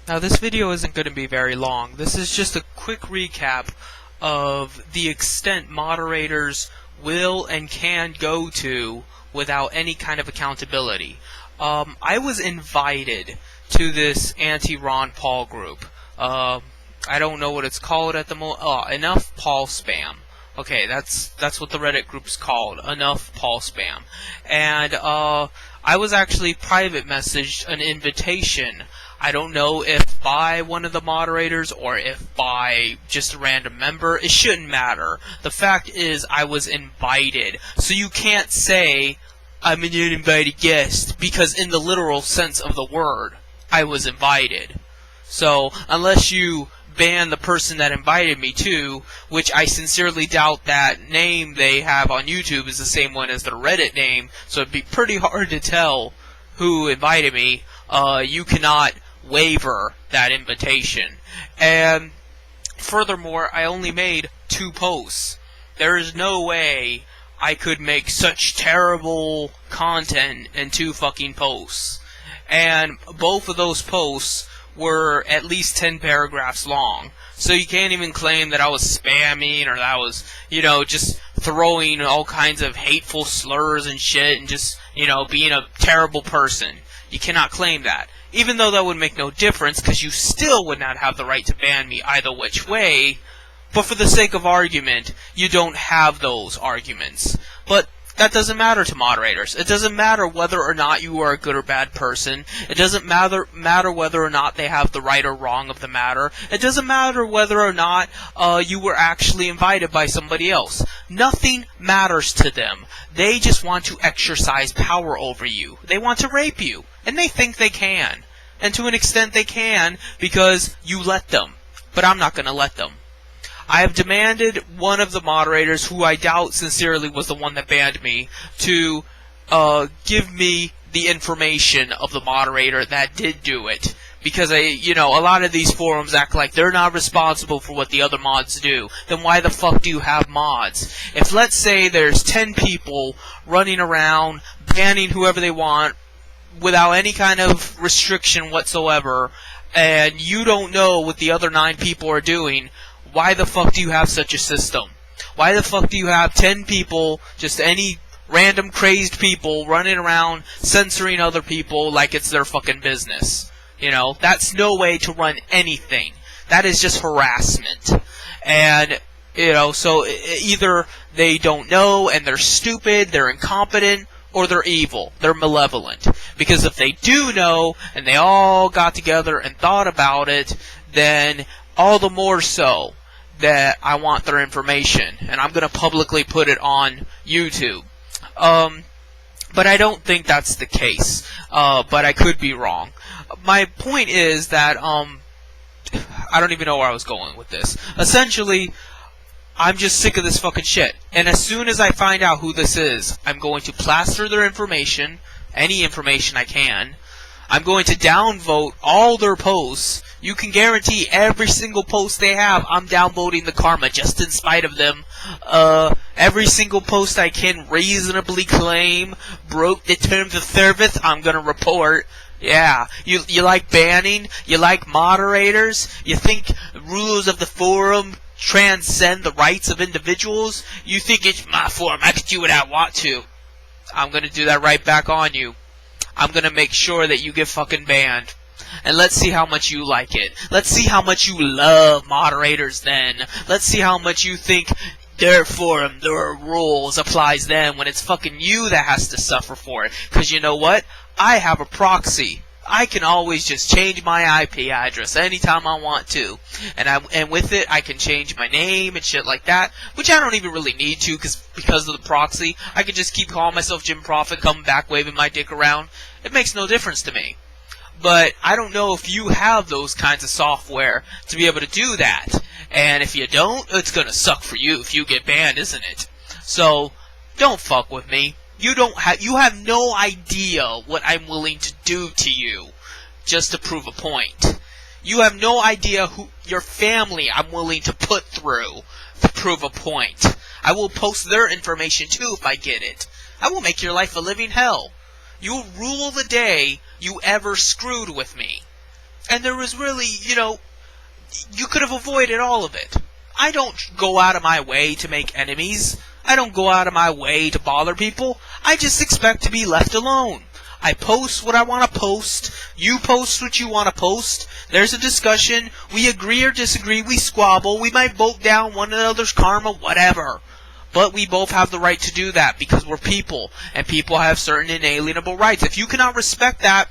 Now this video isn't going to be very long. This is just a quick recap of the extent moderators will and can go to without any kind of accountability. I was invited to this anti-Ron Paul group. I don't know what it's called at the moment. Enough Paul Spam. Okay, that's what the Reddit group's called. Enough Paul Spam. And I was actually private messaged an invitation. I don't know if by one of the moderators or if by just a random member. It shouldn't matter. The fact is I was invited. So you can't say I'm an uninvited guest, because in the literal sense of the word, I was invited. So unless you ban the person that invited me to, which I sincerely doubt that name they have on YouTube is the same one as their Reddit name, so it'd be pretty hard to tell who invited me, you cannot waiver that invitation. And furthermore, I only made 2 posts. There is no way I could make such terrible content in 2 fucking posts. And both of those posts were at least 10 paragraphs long. So you can't even claim that I was spamming or that I was, just throwing all kinds of hateful slurs and shit and just, being a terrible person. You cannot claim that. Even though that would make no difference, because you still would not have the right to ban me either which way. But for the sake of argument, you don't have those arguments. But that doesn't matter to moderators. It doesn't matter whether or not you are a good or bad person. It doesn't matter whether or not they have the right or wrong of the matter. It doesn't matter whether or not you were actually invited by somebody else. Nothing matters to them. They just want to exercise power over you. They want to rape you. And they think they can. And to an extent they can, because you let them. But I'm not going to let them. I have demanded one of the moderators, who I doubt sincerely was the one that banned me, to give me the information of the moderator that did do it. Because, a lot of these forums act like they're not responsible for what the other mods do. Then why the fuck do you have mods? If, let's say, there's 10 people running around, banning whoever they want, without any kind of restriction whatsoever, and you don't know what the other 9 people are doing, why the fuck do you have such a system? Why the fuck do you have 10 people, just any random crazed people, running around censoring other people like it's their fucking business? That's no way to run anything. That is just harassment. And, so either they don't know and they're stupid, they're incompetent, or they're evil. They're malevolent. Because if they do know, and they all got together and thought about it, then all the more so that I want their information, and I'm going to publicly put it on YouTube. But I don't think that's the case, but I could be wrong. My point is that, I don't even know where I was going with this. Essentially, I'm just sick of this fucking shit, and as soon as I find out who this is, I'm going to plaster their information, any information I can. I'm going to downvote all their posts. You can guarantee every single post they have, I'm downvoting the karma just in spite of them. Every single post I can reasonably claim broke the terms of service, I'm gonna report. Yeah, you like banning? You like moderators? You think rules of the forum transcend the rights of individuals? You think it's my forum, I can do what I want to. I'm gonna do that right back on you. I'm gonna make sure that you get fucking banned. And let's see how much you like it. Let's see how much you love moderators then. Let's see how much you think their forum, their rules applies then, when it's fucking you that has to suffer for it. Because you know what? I have a proxy. I can always just change my IP address anytime I want to. And with it, I can change my name and shit like that, which I don't even really need to because of the proxy. I can just keep calling myself Jim Prophet, coming back waving my dick around. It makes no difference to me. But I don't know if you have those kinds of software to be able to do that. And if you don't, it's gonna suck for you if you get banned, isn't it? So, don't fuck with me. You have no idea what I'm willing to do to you just to prove a point. You have no idea who your family I'm willing to put through to prove a point. I will post their information too if I get it. I will make your life a living hell. You'll rule the day you ever screwed with me. And there was really, you could have avoided all of it. I don't go out of my way to make enemies. I don't go out of my way to bother people. I just expect to be left alone. I post what I want to post. You post what you want to post. There's a discussion. We agree or disagree. We squabble. We might vote down one another's karma, whatever. But we both have the right to do that because we're people. And people have certain inalienable rights. If you cannot respect that,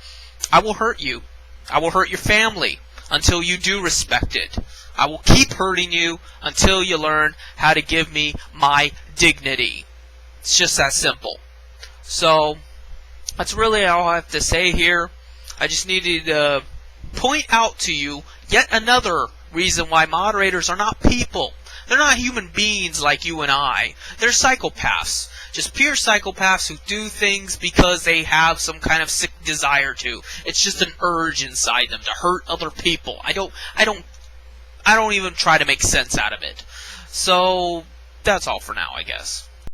I will hurt you. I will hurt your family until you do respect it. I will keep hurting you until you learn how to give me my dignity. It's just that simple. So, that's really all I have to say here. I just needed to point out to you yet another reason why moderators are not people. They're not human beings like you and I. They're psychopaths. Just pure psychopaths who do things because they have some kind of sick desire to. It's just an urge inside them to hurt other people. I don't even try to make sense out of it. So, that's all for now, I guess.